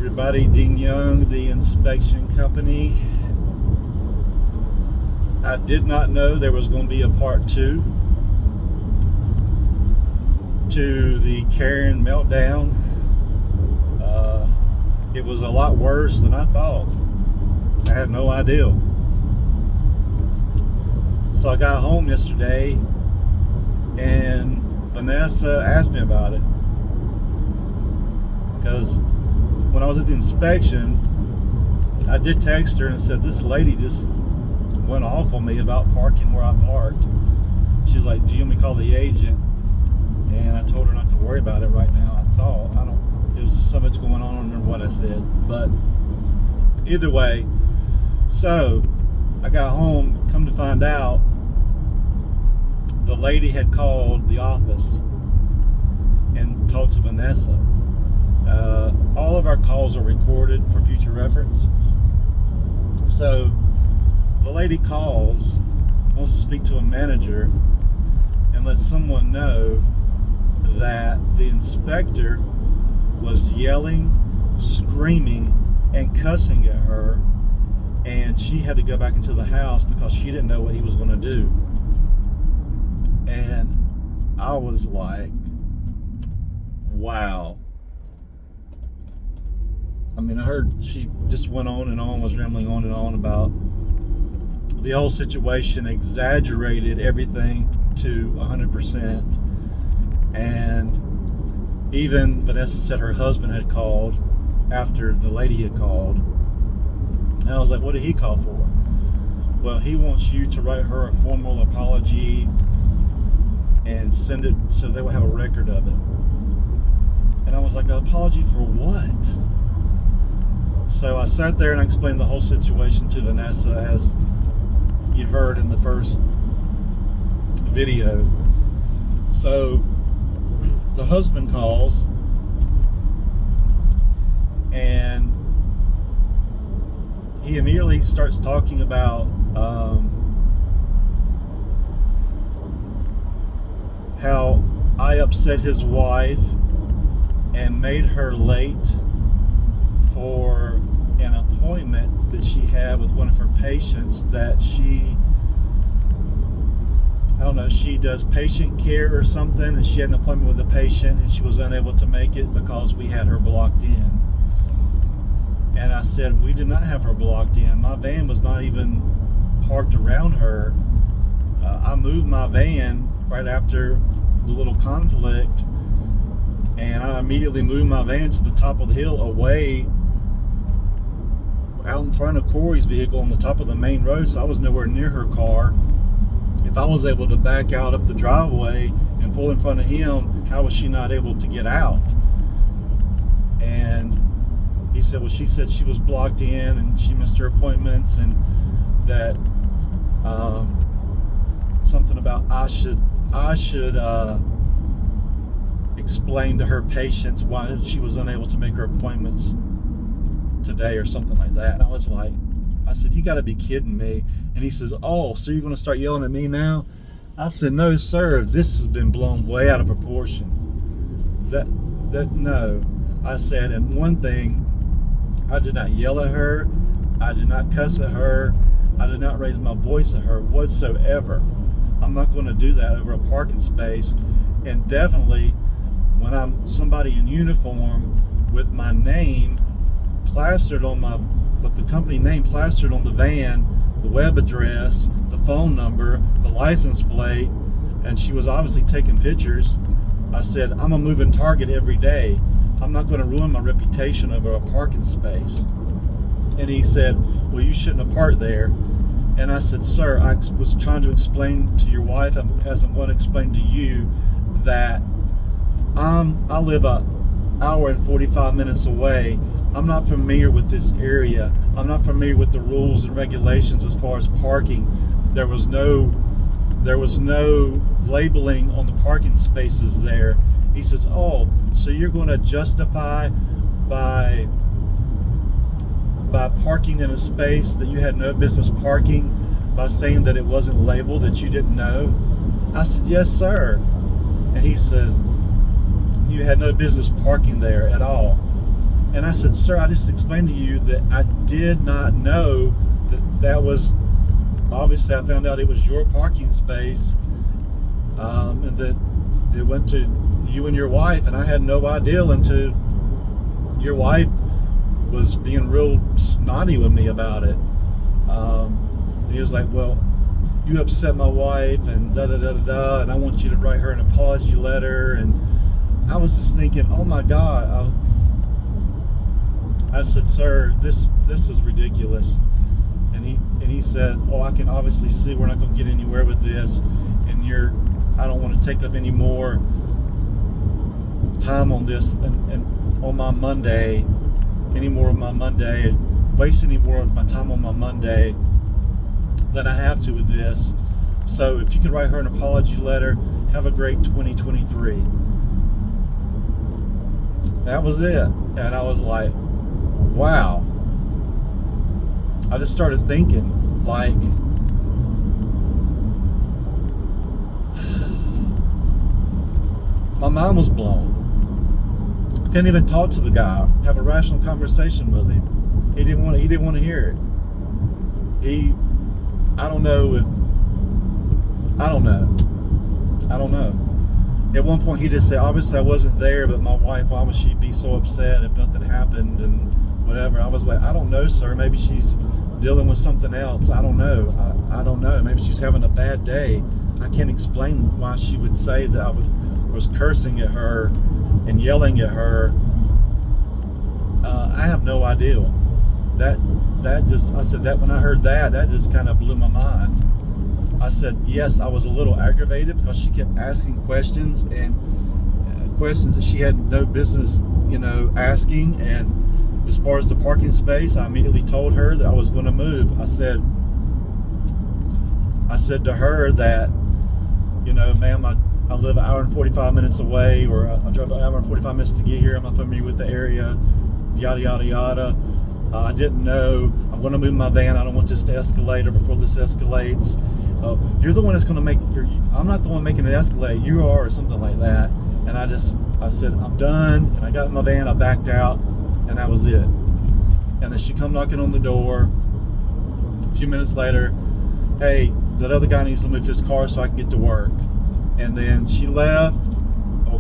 everybody, Dean Young, the inspection company. I did not know there was going to be a part 2 to the Karen meltdown. It was a lot worse than I thought. I had no idea. So I got home yesterday and Vanessa asked me about it, because when I was at the inspection, I did text her and said, this lady just went off on me about parking where I parked. She's like, do you want me to call the agent? And I told her not to worry about it right now. It was just so much going on. I don't remember what I said, but either way, so I got home, come to find out, the lady had called the office and talked to Vanessa. All of our calls are recorded for future reference. So the lady calls, wants to speak to a manager, and lets someone know that the inspector was yelling, screaming, and cussing at her, and she had to go back into the house because she didn't know what he was going to do. And I was like, wow. I mean, I heard she just went on and on, was rambling on and on about the whole situation, exaggerated everything to 100%. And even Vanessa said her husband had called after the lady had called. And I was like, what did he call for? Well, he wants you to write her a formal apology and send it so they will have a record of it. And I was like, an apology for what? So I sat there and I explained the whole situation to Vanessa, as you heard in the first video. So the husband calls and he immediately starts talking about how I upset his wife and made her late for an appointment that she had with one of her patients that she does patient care or something, and she had an appointment with the patient and she was unable to make it because we had her blocked in. And I said, we did not have her blocked in. My van was not even parked around her. I moved my van right after the little conflict, and I immediately moved my van to the top of the hill, away out in front of Corey's vehicle on the top of the main road, so I was nowhere near her car. If I was able to back out up the driveway and pull in front of him, how was she not able to get out? And he said, well, she said she was blocked in and she missed her appointments, and that something about I should explain to her patients why she was unable to make her appointments today or something like that. And I said, you got to be kidding me. And he says, oh, so you're going to start yelling at me now? I said, no, sir, this has been blown way out of proportion. No. I said, and one thing, I did not yell at her. I did not cuss at her. I did not raise my voice at her whatsoever. I'm not going to do that over a parking space. And definitely when I'm somebody in uniform with my name plastered on with the company name plastered on the van, the web address, the phone number, the license plate, and she was obviously taking pictures. I said, I'm a moving target every day. I'm not going to ruin my reputation over a parking space. And he said, well, you shouldn't have parked there. And I said, sir, I was trying to explain to your wife, as I'm going to explain to you, that I live an hour and 45 minutes away. I'm not familiar with this area. I'm not familiar with the rules and regulations as far as parking. There was no labeling on the parking spaces there. He says, oh, so you're going to justify by parking in a space that you had no business parking by saying that it wasn't labeled, that you didn't know? I said, yes, sir. And he says, you had no business parking there at all. And I said, sir, I just explained to you that I did not know that was, obviously I found out it was your parking space, and that it went to you and your wife, and I had no idea until your wife was being real snotty with me about it. And he was like, well, you upset my wife and da da da da da, and I want you to write her an apology letter. And I was just thinking, oh my God. I said, sir, this is ridiculous. And he said, oh, I can obviously see we're not going to get anywhere with this, and I don't want to take up any more time on this and on my Monday, waste any more of my time on my Monday than I have to with this. So if you could write her an apology letter, have a great 2023. That was it. And I was like, wow. I just started thinking, like, my mind was blown. Couldn't even talk to the guy, have a rational conversation with him. He didn't want to hear it. I don't know. At one point he just said, obviously I wasn't there, but my wife, why would she be so upset if nothing happened and whatever? I was like, I don't know, sir. Maybe she's dealing with something else. I don't know. I don't know. Maybe she's having a bad day. I can't explain why she would say that I was cursing at her and yelling at her. I have no idea. I said that when I heard that just kind of blew my mind. I said, yes, I was a little aggravated because she kept asking questions, and questions that she had no business, asking. And as far as the parking space, I immediately told her that I was going to move. I said to her that, ma'am, I live an hour and 45 minutes away, or I drove an hour and 45 minutes to get here. I'm not familiar with the area, yada, yada, yada. I didn't know. I'm going to move my van. I don't want this to escalate, or before this escalates. You're the one that's going to make, I'm not the one making it escalate. You are, or something like that. And I said, I'm done. And I got in my van, I backed out, and that was it. And then she come knocking on the door. A few minutes later, hey, that other guy needs to move his car so I can get to work. And then she left.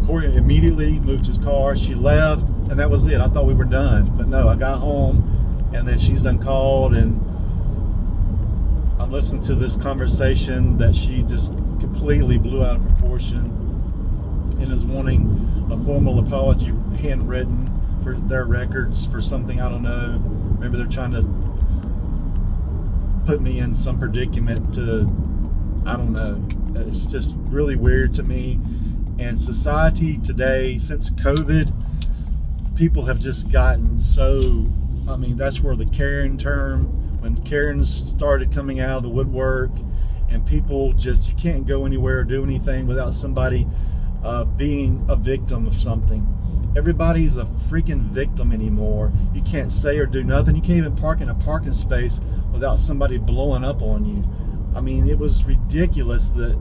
Corey immediately moved his car. She left, and that was it. I thought we were done, but no, I got home, and then she's done called, and I'm listening to this conversation that she just completely blew out of proportion, and is wanting a formal apology handwritten for their records for something, I don't know. Maybe they're trying to put me in some predicament I don't know. It's just really weird to me. And society today, since COVID, people have just gotten so, that's where the Karen term, when Karens started coming out of the woodwork, and people just, you can't go anywhere or do anything without somebody being a victim of something. Everybody's a freaking victim anymore. You can't say or do nothing. You can't even park in a parking space without somebody blowing up on you. It was ridiculous that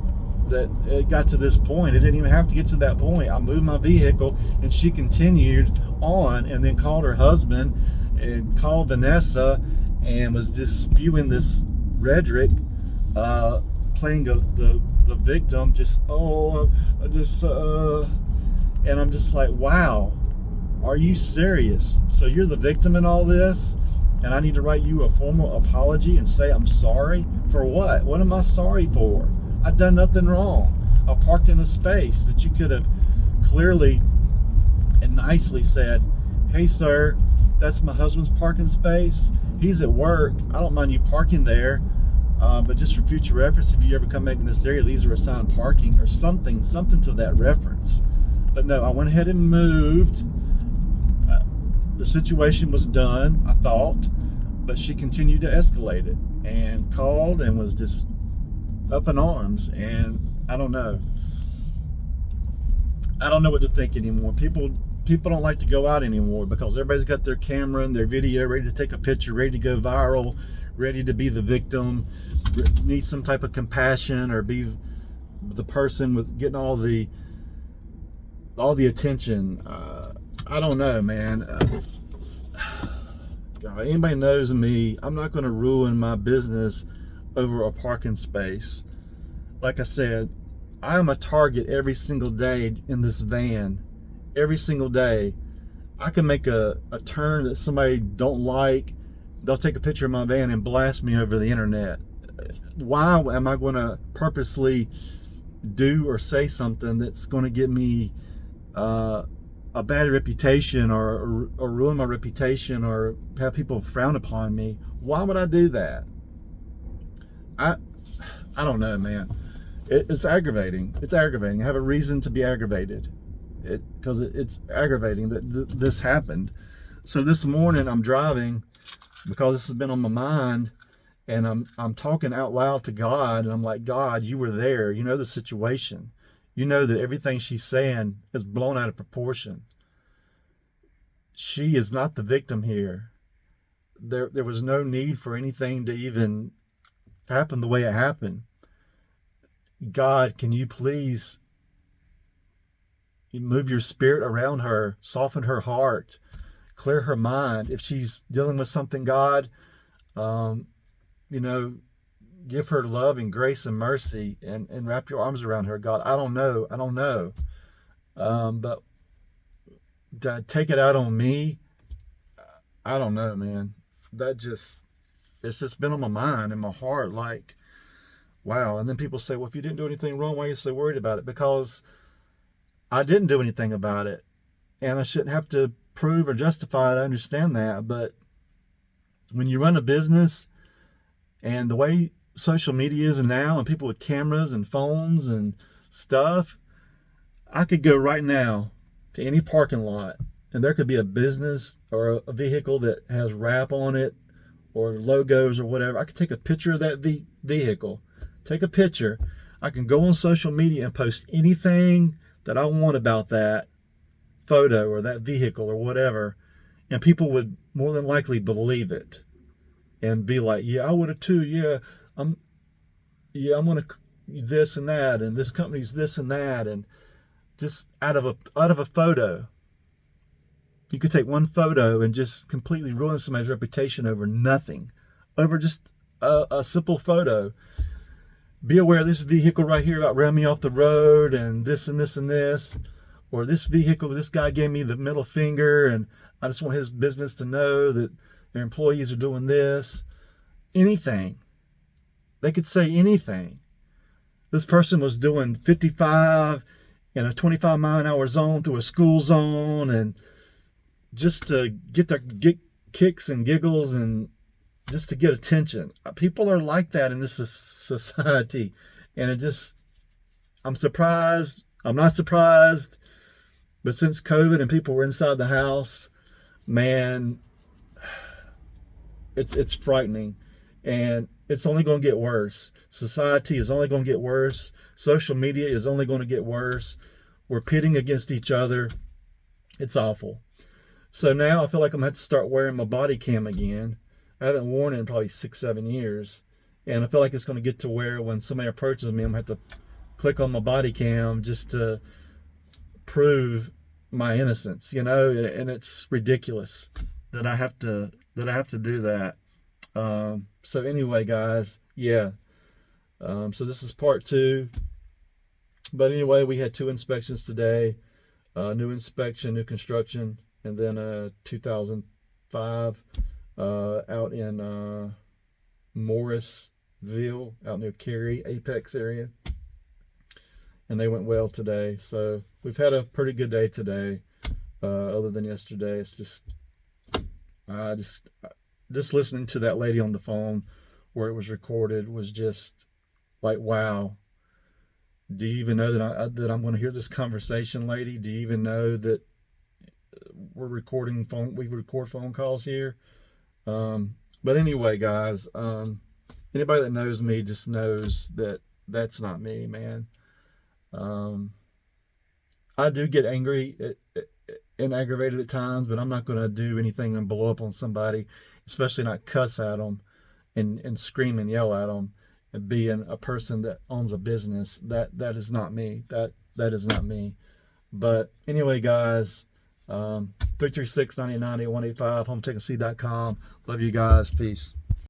it got to this point. It didn't even have to get to that point. I moved my vehicle, and she continued on, and then called her husband and called Vanessa, and was just spewing this rhetoric, playing the victim, and I'm just like, wow, are you serious? So you're the victim in all this, and I need to write you a formal apology and say I'm sorry? For what? What am I sorry for? I've done nothing wrong. I parked in a space that you could have clearly and nicely said, hey sir, that's my husband's parking space. He's at work. I don't mind you parking there, but just for future reference, if you ever come back in this area, these are assigned parking, or something to that reference. But no, I went ahead and moved. The situation was done, I thought, but she continued to escalate it and called and was just up in arms. And I don't know what to think anymore. People don't like to go out anymore because everybody's got their camera and their video ready to take a picture, ready to go viral, ready to be the victim, need some type of compassion, or be the person with getting all the attention. I don't know, man. Anybody knows me, I'm not going to ruin my business over a parking space. Like I said, I am a target every single day in this van. Every single day. I can make a turn that somebody don't like. They'll take a picture of my van and blast me over the internet. Why am I going to purposely do or say something that's going to get me a bad reputation, or ruin my reputation, or have people frown upon me? Why would I do that? I don't know, man. It's aggravating. It's aggravating. I have a reason to be aggravated. Because it's aggravating that this happened. So this morning I'm driving, because this has been on my mind, and I'm talking out loud to God, and I'm like, God, you were there. You know the situation. You know that everything she's saying is blown out of proportion. She is not the victim here. There was no need for anything to even happen the way it happened. God, can you please move your spirit around her, soften her heart, clear her mind. If she's dealing with something, God, you know, give her love and grace and mercy, and wrap your arms around her, God. I don't know. But to take it out on me, I don't know, man. It's just been on my mind and my heart, like, wow. And then people say, well, if you didn't do anything wrong, why are you so worried about it? Because I didn't do anything about it, and I shouldn't have to prove or justify it. I understand that, but when you run a business, and the way social media is now, and people with cameras and phones and stuff, I could go right now to any parking lot, and there could be a business or a vehicle that has wrap on it or logos or whatever. I could take a picture of that vehicle, take a picture. I can go on social media and post anything that I want about that photo or that vehicle or whatever, and people would more than likely believe it and be like, yeah, I would have too. I'm gonna this and that, and this company's this and that, and just out of a photo. You could take one photo and just completely ruin somebody's reputation over nothing, over just a simple photo. Be aware of this vehicle right here about ran me off the road, and this and this and this, or this vehicle, this guy gave me the middle finger, and I just want his business to know that their employees are doing this. Anything. They could say anything. This person was doing 55 in a 25-mile-an-hour zone through a school zone, and just to get kicks and giggles, and just to get attention. People are like that in this society, and I'm surprised. I'm not surprised, but since COVID and people were inside the house, man, it's frightening, and it's only going to get worse. Society is only going to get worse. Social media is only going to get worse. We're pitting against each other. It's awful. So now I feel like I'm going to have to start wearing my body cam again. I haven't worn it in probably 6-7 years. And I feel like it's going to get to where when somebody approaches me, I'm going to have to click on my body cam just to prove my innocence, and it's ridiculous that I have to do that. So anyway, guys, yeah. So this is part 2. But anyway, we had 2 inspections today. New inspection, new construction, and then 2005 out in Morrisville, out near Cary, Apex area. And they went well today. So we've had a pretty good day today, other than yesterday. It's just listening to that lady on the phone where it was recorded was just like, wow. Do you even know that I'm going to hear this conversation, lady? Do you even know that we record phone calls here? But anyway, guys, anybody that knows me just knows that that's not me, man. I do get angry and aggravated at times, but I'm not going to do anything and blow up on somebody, especially not cuss at them and scream and yell at them. And being a person that owns a business, that is not me. That is not me. But anyway, guys, 336-9090-185, HomeTechNC.com. Love you guys. Peace.